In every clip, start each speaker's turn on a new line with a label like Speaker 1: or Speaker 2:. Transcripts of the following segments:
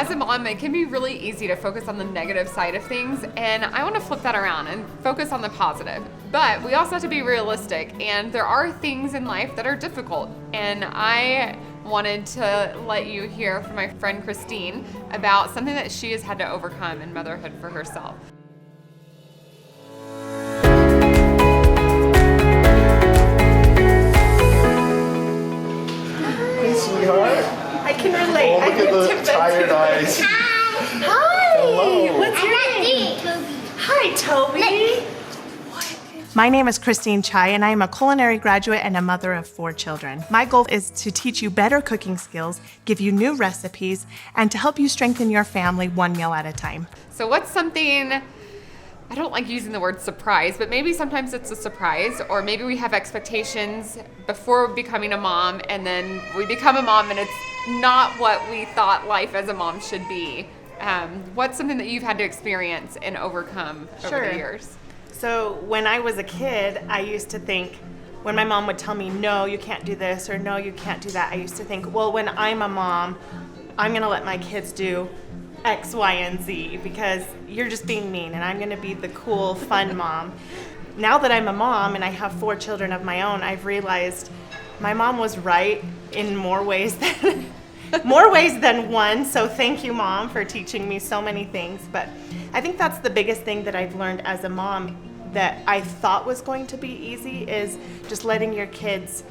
Speaker 1: as a mom, it can be really easy to focus on the negative side of things, and I want to flip that around and focus on the positive. But we also have to be realistic, and there are things in life that are difficult, and I wanted to let you hear from my friend Christine about something that she has had to overcome in motherhood for herself.
Speaker 2: Hey, sweetheart.
Speaker 3: I can relate.
Speaker 2: Oh, look at the tired eyes.
Speaker 3: Hi.
Speaker 2: Hello.
Speaker 3: What's your name? Hi, Toby. My name is Christine Chai, and I am a culinary graduate and a mother of 4 children. My goal is to teach you better cooking skills, give you new recipes, and to help you strengthen your family one meal at a time.
Speaker 1: So what's something, I don't like using the word surprise, but maybe sometimes it's a surprise, or maybe we have expectations before becoming a mom, and then we become a mom and it's not what we thought life as a mom should be. What's something that you've had to experience and overcome over the years?
Speaker 3: So when I was a kid, I used to think, when my mom would tell me, no, you can't do this, or no, you can't do that, I used to think, well, when I'm a mom, I'm gonna let my kids do X, Y, and Z, because you're just being mean, and I'm gonna be the cool, fun mom. Now that I'm a mom and I have 4 children of my own, I've realized my mom was right in more ways than one, so thank you, Mom, for teaching me so many things. But I think that's the biggest thing that I've learned as a mom that I thought was going to be easy is just letting your kids,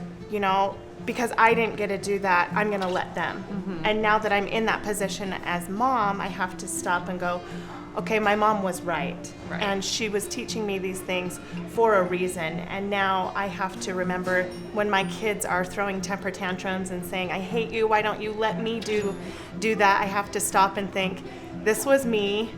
Speaker 3: because I didn't get to do that, I'm going to let them. Mm-hmm. And now that I'm in that position as mom, I have to stop and go, okay, my mom was right. And she was teaching me these things for a reason. And now I have to remember when my kids are throwing temper tantrums and saying, I hate you, why don't you let me do that? I have to stop and think, this was me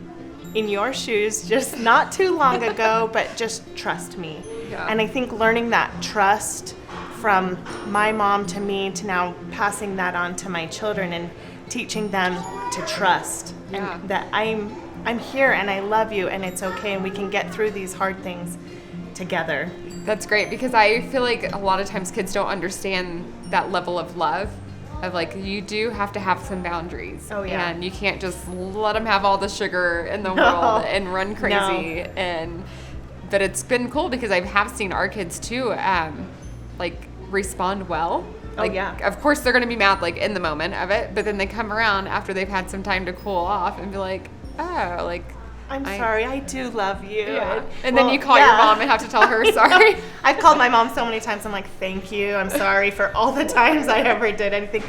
Speaker 3: in your shoes just not too long ago, but just trust me. Yeah. And I think learning that trust from my mom to me to now passing that on to my children and teaching them to trust and that I'm here and I love you and it's okay and we can get through these hard things together.
Speaker 1: That's great, because I feel like a lot of times kids don't understand that level of love, of like, you do have to have some boundaries. Oh, yeah. And you can't just let them have all the sugar in the world and run crazy. No. But it's been cool because I have seen our kids too, respond well. Of course they're going to be mad in the moment of it, but then they come around after they've had some time to cool off and be like, oh,
Speaker 3: I'm sorry, I do love you.
Speaker 1: Yeah. And then you call your mom and have to tell her sorry.
Speaker 3: I've called my mom so many times. I'm like, thank you. I'm sorry for all the times I ever did anything.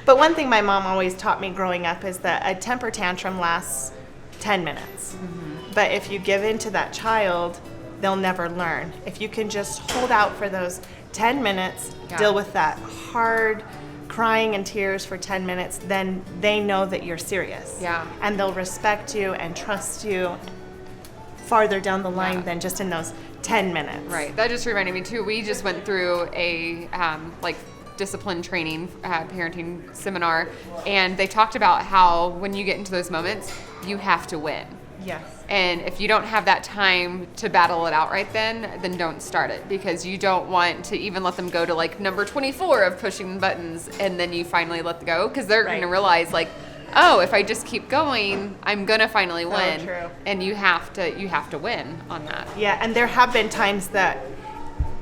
Speaker 3: But one thing my mom always taught me growing up is that a temper tantrum lasts 10 minutes. Mm-hmm. But if you give in to that child, they'll never learn. If you can just hold out for those 10 minutes, deal with that hard crying and tears for 10 minutes, then they know that you're serious. Yeah. And they'll respect you and trust you farther down the line than just in those 10 minutes.
Speaker 1: Right. That just reminded me too, we just went through a discipline training parenting seminar, and they talked about how when you get into those moments, you have to win.
Speaker 3: Yes.
Speaker 1: And if you don't have that time to battle it out right then don't start it, because you don't want to even let them go to number 24 of pushing the buttons and then you finally let them go, because they're going to realize oh, if I just keep going, I'm going to finally win.
Speaker 3: True.
Speaker 1: And you have to win on that.
Speaker 3: Yeah, and there have been times that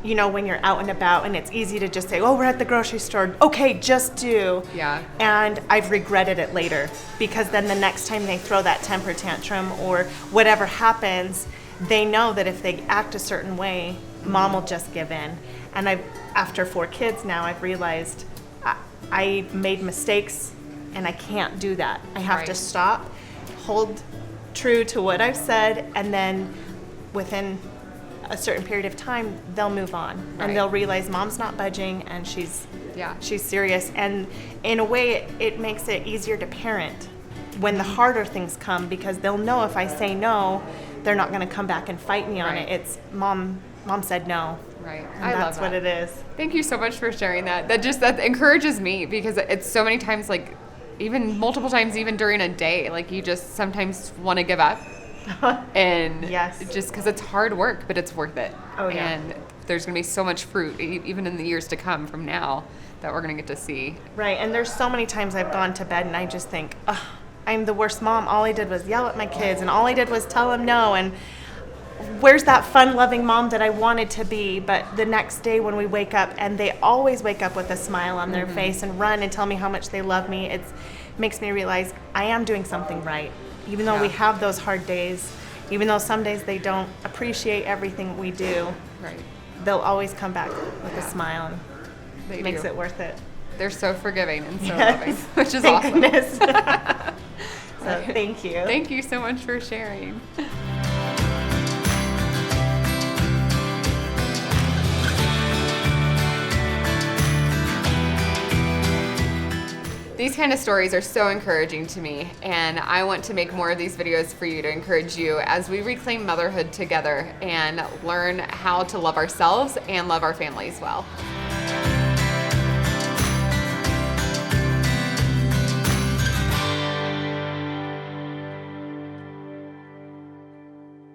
Speaker 3: when you're out and about and it's easy to just say, oh, we're at the grocery store. Okay, just do. Yeah. And I've regretted it later, because then the next time they throw that temper tantrum or whatever happens, they know that if they act a certain way, mom will just give in. And after 4 kids now, I've realized I made mistakes and I can't do that. I have to stop, hold true to what I've said, and then within a certain period of time, they'll move on and they'll realize mom's not budging and she's serious. And in a way, it makes it easier to parent when the harder things come, because they'll know if I say no, they're not going to come back and fight me on it. It's mom said no.
Speaker 1: Right.
Speaker 3: And that's what it is.
Speaker 1: Thank you so much for sharing that. That encourages me, because it's so many times, even multiple times, even during a day, you just sometimes want to give up. And just because it's hard work, but it's worth it. Oh, yeah. And there's going to be so much fruit, even in the years to come from now, that we're going to get to see.
Speaker 3: Right. And there's so many times I've gone to bed and I just think, oh, I'm the worst mom. All I did was yell at my kids, and all I did was tell them no. And where's that fun, loving mom that I wanted to be? But the next day when we wake up, and they always wake up with a smile on their face and run and tell me how much they love me, it makes me realize I am doing something right. Even though we have those hard days, even though some days they don't appreciate everything we do,
Speaker 1: Right.
Speaker 3: they'll always come back with a smile, and
Speaker 1: They
Speaker 3: makes
Speaker 1: do.
Speaker 3: it worth it.
Speaker 1: They're so forgiving and so
Speaker 3: Yes.
Speaker 1: loving, which is
Speaker 3: Thank
Speaker 1: awesome.
Speaker 3: goodness. So thank you.
Speaker 1: Thank you so much for sharing. These kind of stories are so encouraging to me, and I want to make more of these videos for you to encourage you as we reclaim motherhood together and learn how to love ourselves and love our families well.